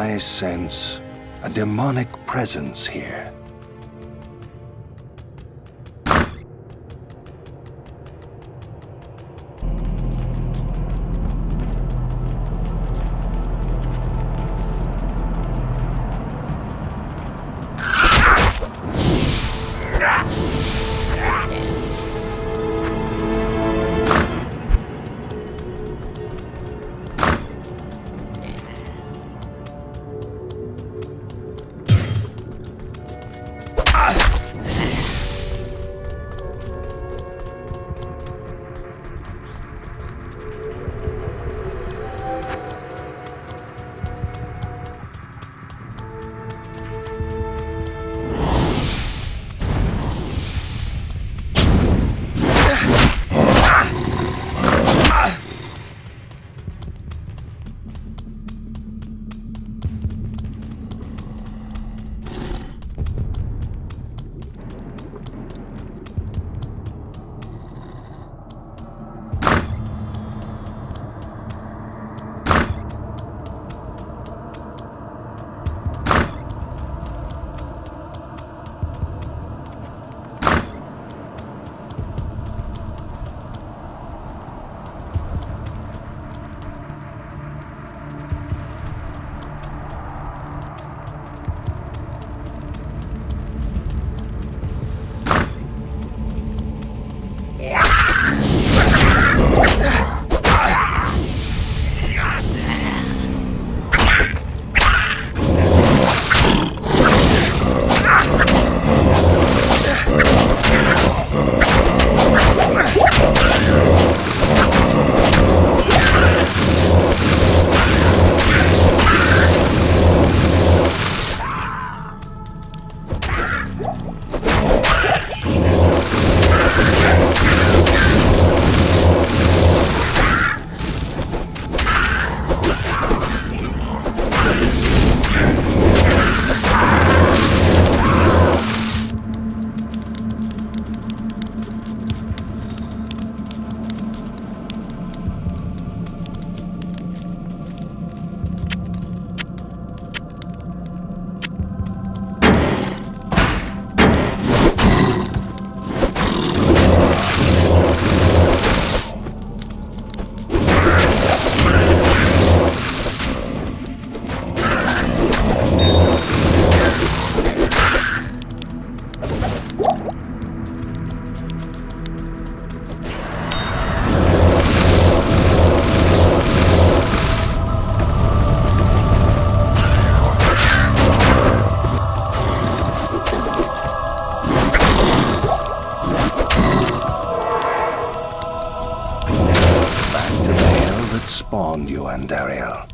I sense a demonic presence here. Spawned you, Andariel.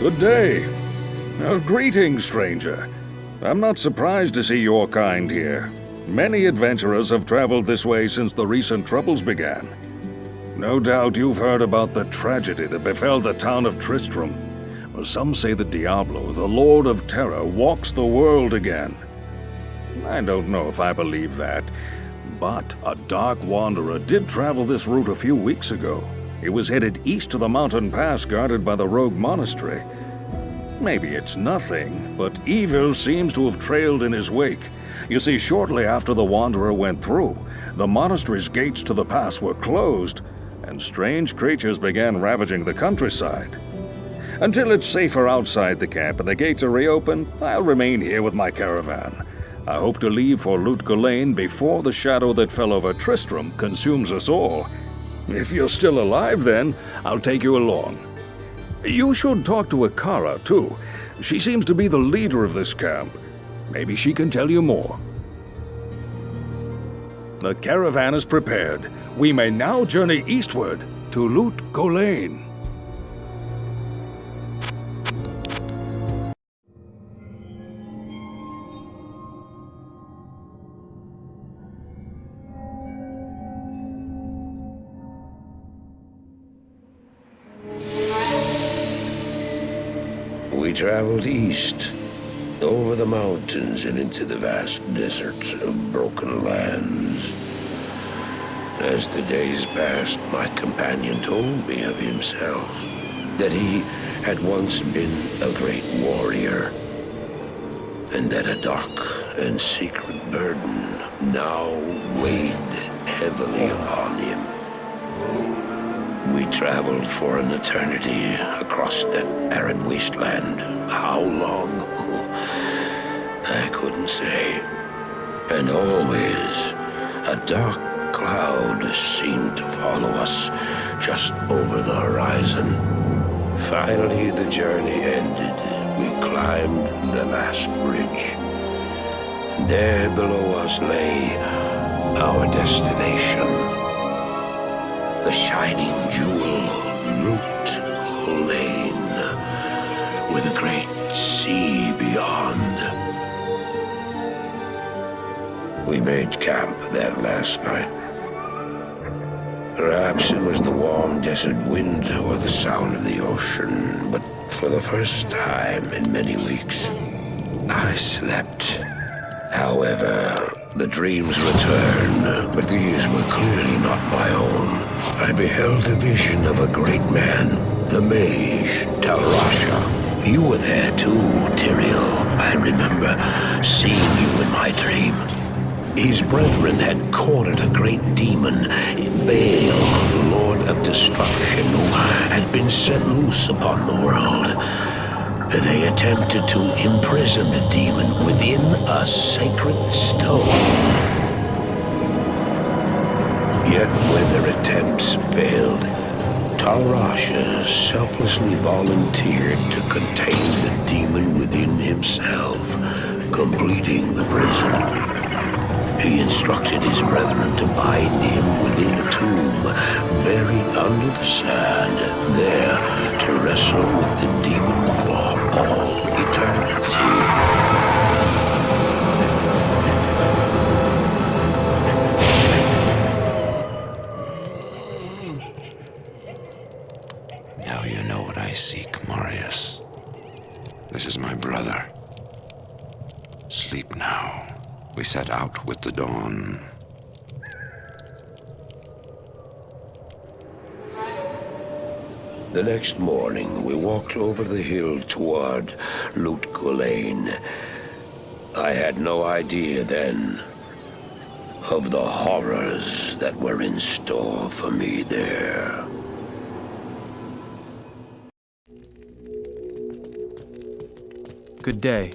Good day. Greetings, stranger. I'm not surprised to see your kind here. Many adventurers have traveled this way since the recent troubles began. No doubt you've heard about the tragedy that befell the town of Tristram. Well, some say that Diablo, the Lord of Terror, walks the world again. I don't know if I believe that, but a dark wanderer did travel this route a few weeks ago. He was headed east to the mountain pass guarded by the rogue monastery. Maybe it's nothing, but evil seems to have trailed in his wake. You see, shortly after the wanderer went through, the monastery's gates to the pass were closed, and strange creatures began ravaging the countryside. Until it's safer outside the camp and the gates are reopened, I'll remain here with my caravan. I hope to leave for Lut Gholein before the shadow that fell over Tristram consumes us all. If you're still alive then, I'll take you along. You should talk to Akara, too. She seems to be the leader of this camp. Maybe she can tell you more. The caravan is prepared. We may now journey eastward to Lut Gholein. We traveled east, over the mountains and into the vast deserts of broken lands. As the days passed, my companion told me of himself, that he had once been a great warrior, and that a dark and secret burden now weighed heavily upon him. We traveled for an eternity across that arid wasteland. How long? I couldn't say. And always, a dark cloud seemed to follow us just over the horizon. Finally, the journey ended. We climbed the last bridge. There below us lay our destination. The shining jewel, Loot Lane, with a great sea beyond. We made camp there last night. Perhaps it was the warm desert wind or the sound of the ocean, but for the first time in many weeks, I slept. However, the dreams returned, but these were clearly not my own. I beheld a vision of a great man, the mage, Rasha. You were there too, Tyrael. I remember seeing you in my dream. His brethren had cornered a great demon, Baal, Lord of Destruction, who had been set loose upon the world. They attempted to imprison the demon within a sacred stone. Yet when their attempts failed, Rasha selflessly volunteered to contain the demon within himself, completing the prison. He instructed his brethren to bind him within a tomb, buried under the sand, there to wrestle with the demon for all eternity. Now you know what I seek, Marius. This is my brother. Sleep now. We set out with the dawn. The next morning, we walked over the hill toward Loot Lane. I had no idea then of the horrors that were in store for me there. Good day.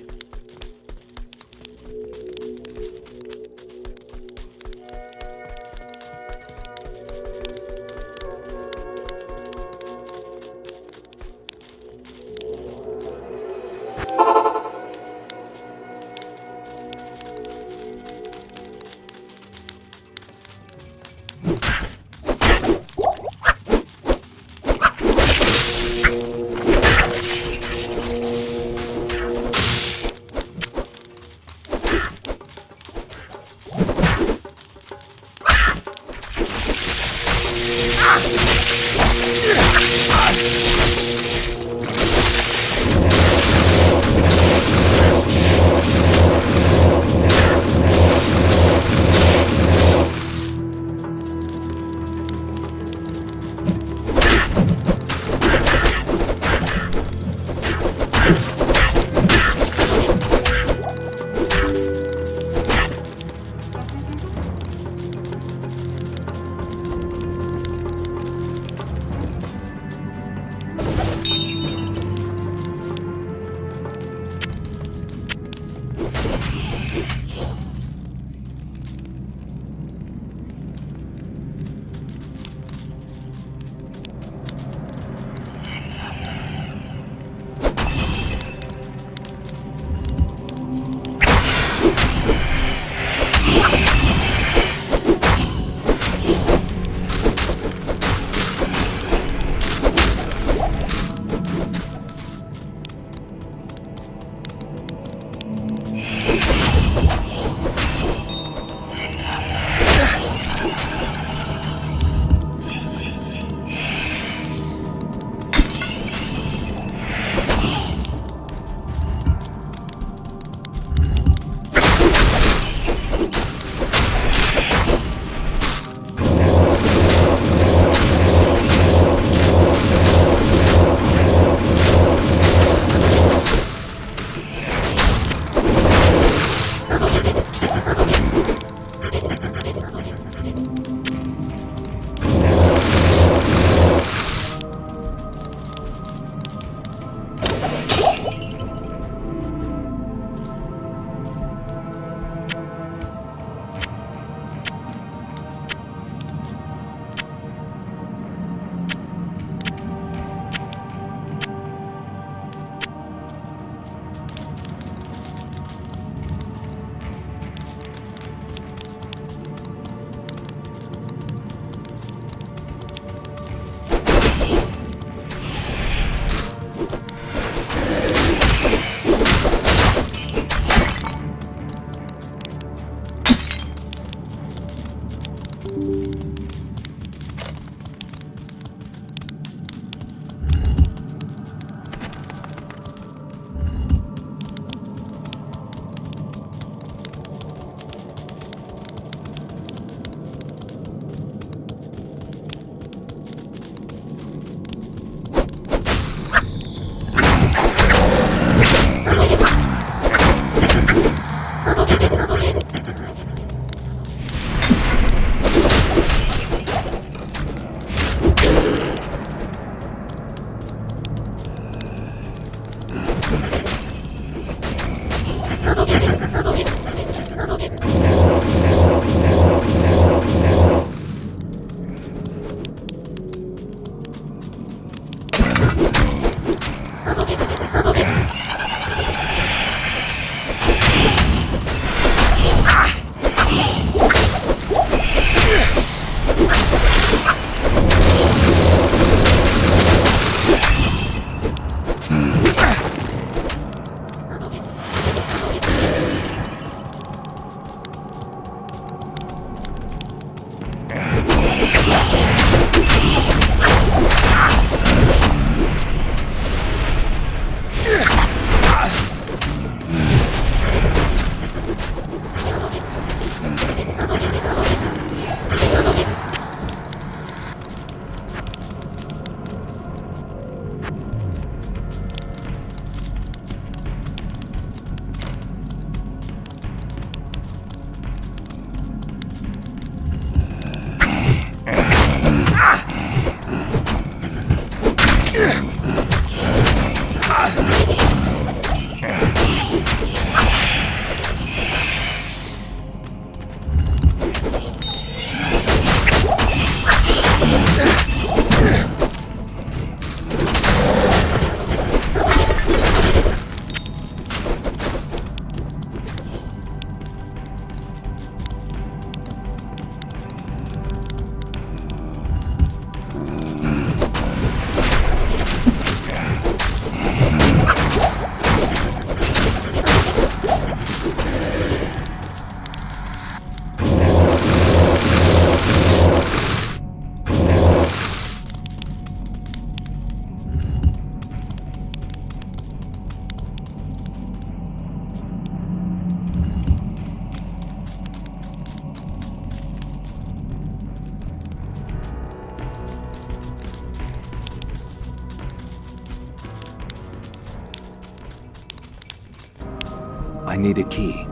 I need a key.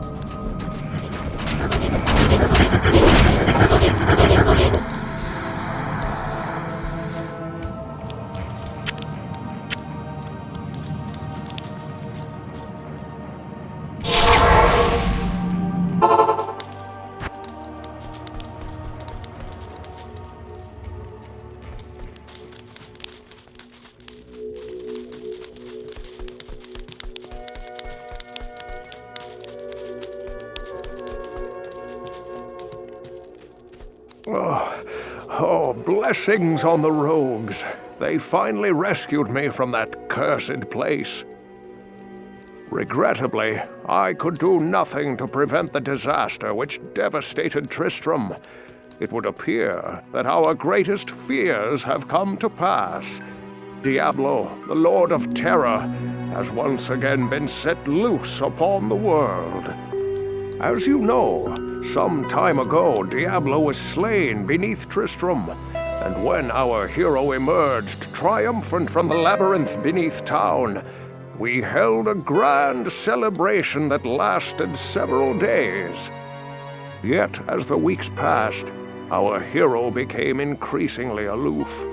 Oh, blessings on the rogues. They finally rescued me from that cursed place. Regrettably, I could do nothing to prevent the disaster which devastated Tristram. It would appear that our greatest fears have come to pass. Diablo, the Lord of Terror, has once again been set loose upon the world. As you know, some time ago Diablo was slain beneath Tristram, and when our hero emerged triumphant from the labyrinth beneath town, we held a grand celebration that lasted several days. Yet, as the weeks passed, our hero became increasingly aloof.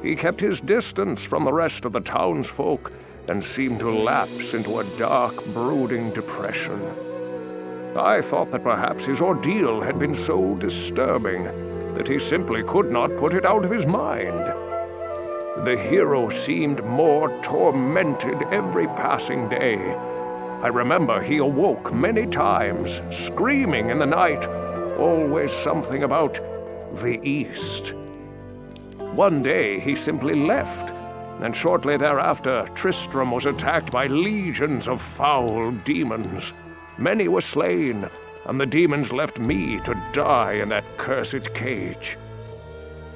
He kept his distance from the rest of the townsfolk and seemed to lapse into a dark, brooding depression. I thought that perhaps his ordeal had been so disturbing that he simply could not put it out of his mind. The hero seemed more tormented every passing day. I remember he awoke many times, screaming in the night, always something about the East. One day he simply left, and shortly thereafter Tristram was attacked by legions of foul demons. Many were slain, and the demons left me to die in that cursed cage.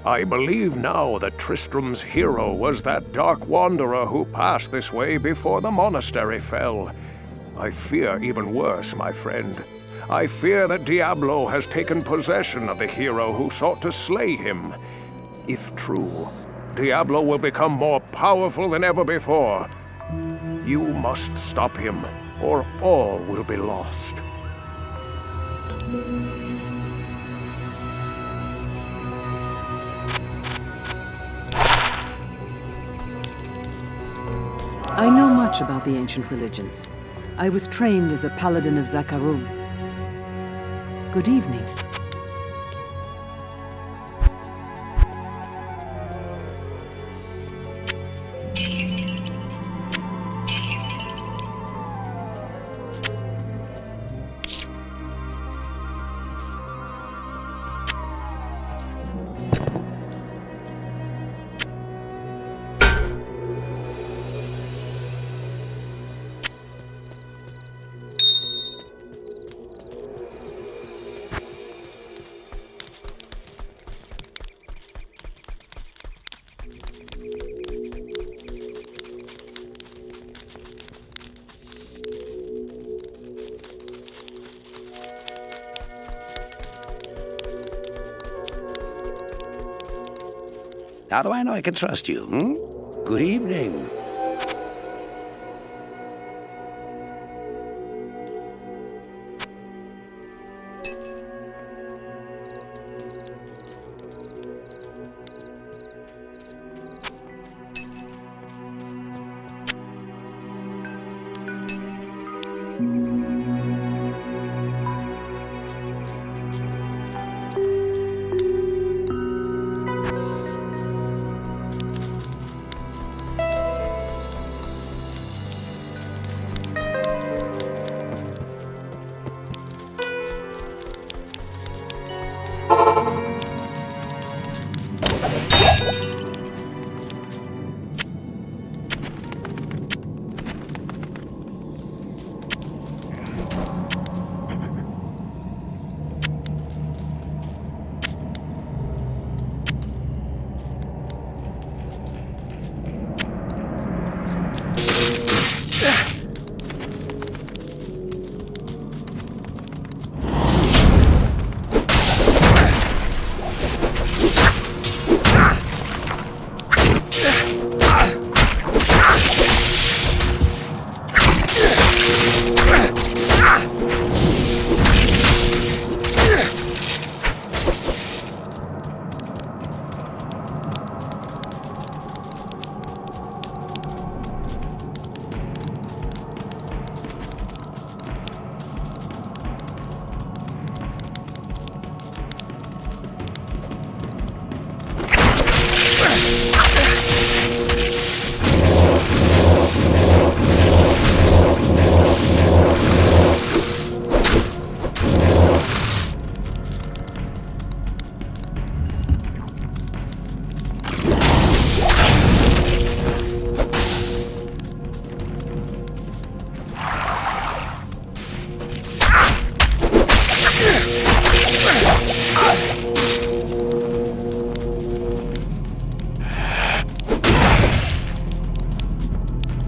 I believe now that Tristram's hero was that dark wanderer who passed this way before the monastery fell. I fear even worse, my friend. I fear that Diablo has taken possession of the hero who sought to slay him. If true, Diablo will become more powerful than ever before. You must stop him, or all will be lost. I know much about the ancient religions. I was trained as a paladin of Zakarum. Good evening. How do I know I can trust you, Good evening.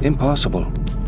Impossible.